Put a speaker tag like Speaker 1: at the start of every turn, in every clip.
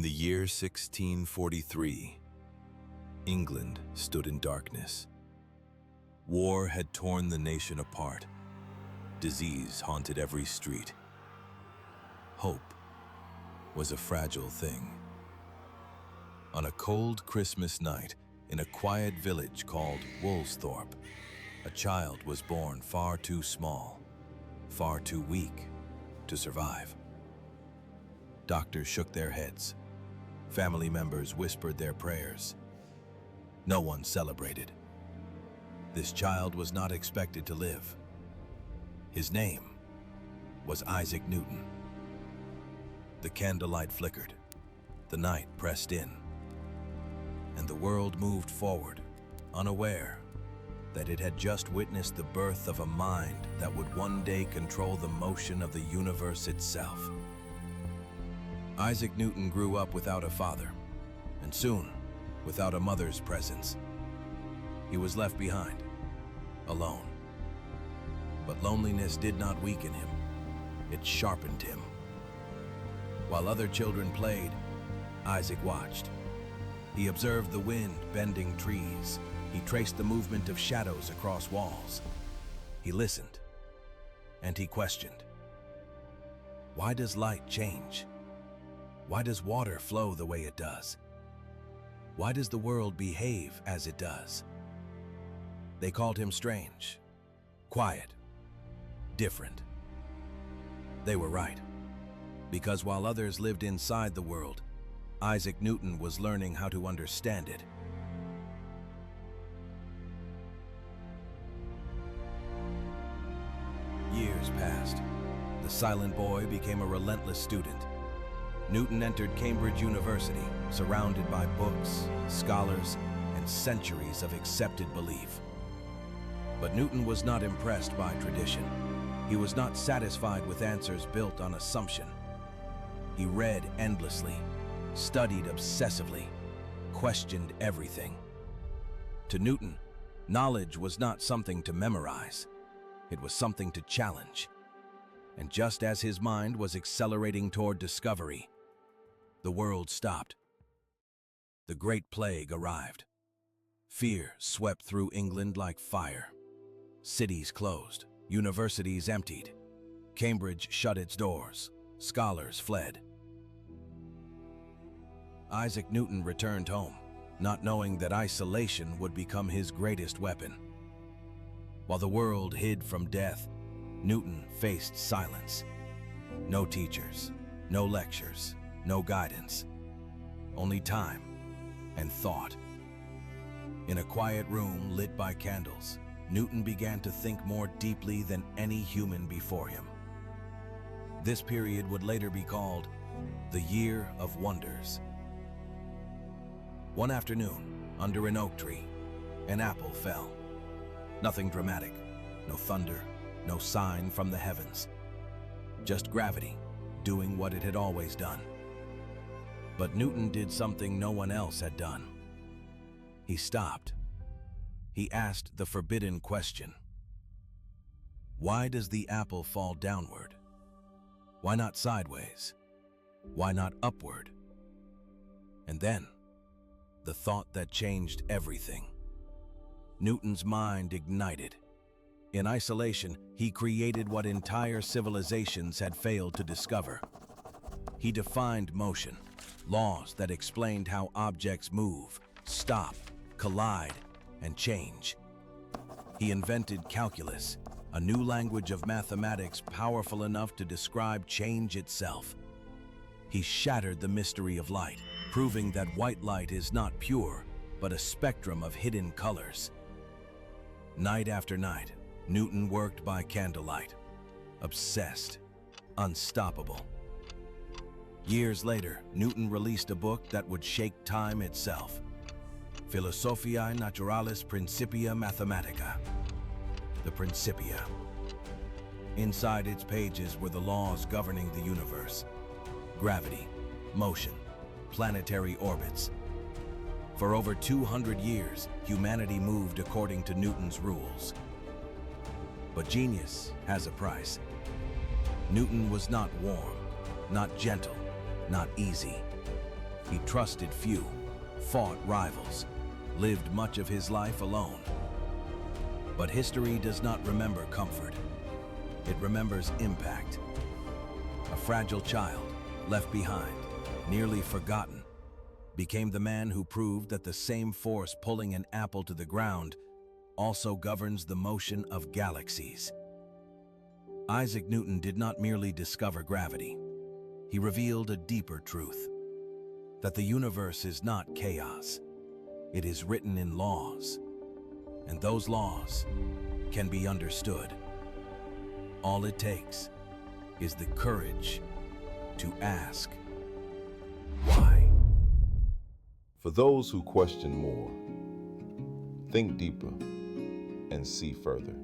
Speaker 1: In the year 1643, England stood in darkness. War had torn the nation apart. Disease haunted every street. Hope was a fragile thing. On a cold Christmas night, in a quiet village called Woolsthorpe, a child was born far too small, far too weak to survive. Doctors shook their heads. Family members whispered their prayers. No one celebrated. This child was not expected to live. His name was Isaac Newton. The candlelight flickered. The night pressed in. And the world moved forward, unaware that it had just witnessed the birth of a mind that would one day control the motion of the universe itself. Isaac Newton grew up without a father, and soon, without a mother's presence. He was left behind, alone. But loneliness did not weaken him. It sharpened him. While other children played, Isaac watched. He observed the wind bending trees. He traced the movement of shadows across walls. He listened, and he questioned. Why does light change? Why does water flow the way it does? Why does the world behave as it does? They called him strange, quiet, different. They were right, because while others lived inside the world, Isaac Newton was learning how to understand it. Years passed. The silent boy became a relentless student. Newton entered Cambridge University, surrounded by books, scholars, and centuries of accepted belief. But Newton was not impressed by tradition. He was not satisfied with answers built on assumption. He read endlessly, studied obsessively, questioned everything. To Newton, knowledge was not something to memorize. It was something to challenge. And just as his mind was accelerating toward discovery, the world stopped. The Great Plague arrived. Fear swept through England like fire. Cities closed, universities emptied. Cambridge shut its doors, scholars fled. Isaac Newton returned home, not knowing that isolation would become his greatest weapon. While the world hid from death, Newton faced silence. No teachers, no lectures, no guidance, only time and thought. In a quiet room lit by candles, Newton began to think more deeply than any human before him. This period would later be called the Year of Wonders. One afternoon, under an oak tree, an apple fell. Nothing dramatic, no thunder, no sign from the heavens. Just gravity, doing what it had always done. But Newton did something no one else had done. He stopped. He asked the forbidden question. Why does the apple fall downward? Why not sideways? Why not upward? And then, the thought that changed everything. Newton's mind ignited. In isolation, he created what entire civilizations had failed to discover. He defined motion, laws that explained how objects move, stop, collide, and change. He invented calculus, a new language of mathematics powerful enough to describe change itself. He shattered the mystery of light, proving that white light is not pure, but a spectrum of hidden colors. Night after night, Newton worked by candlelight, obsessed, unstoppable. Years later, Newton released a book that would shake time itself, Philosophiae Naturalis Principia Mathematica, the Principia. Inside its pages were the laws governing the universe: gravity, motion, planetary orbits. For over 200 years, humanity moved according to Newton's rules. But genius has a price. Newton was not warm, not gentle, not easy. He trusted few, fought rivals, lived much of his life alone. But history does not remember comfort. It remembers impact. A fragile child, left behind, nearly forgotten, became the man who proved that the same force pulling an apple to the ground also governs the motion of galaxies. Isaac Newton did not merely discover gravity. He revealed a deeper truth, that the universe is not chaos. It is written in laws, and those laws can be understood. All it takes is the courage to ask why.
Speaker 2: For those who question more, think deeper, and see further.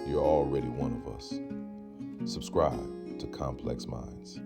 Speaker 2: You're already one of us. Subscribe to Complex Minds.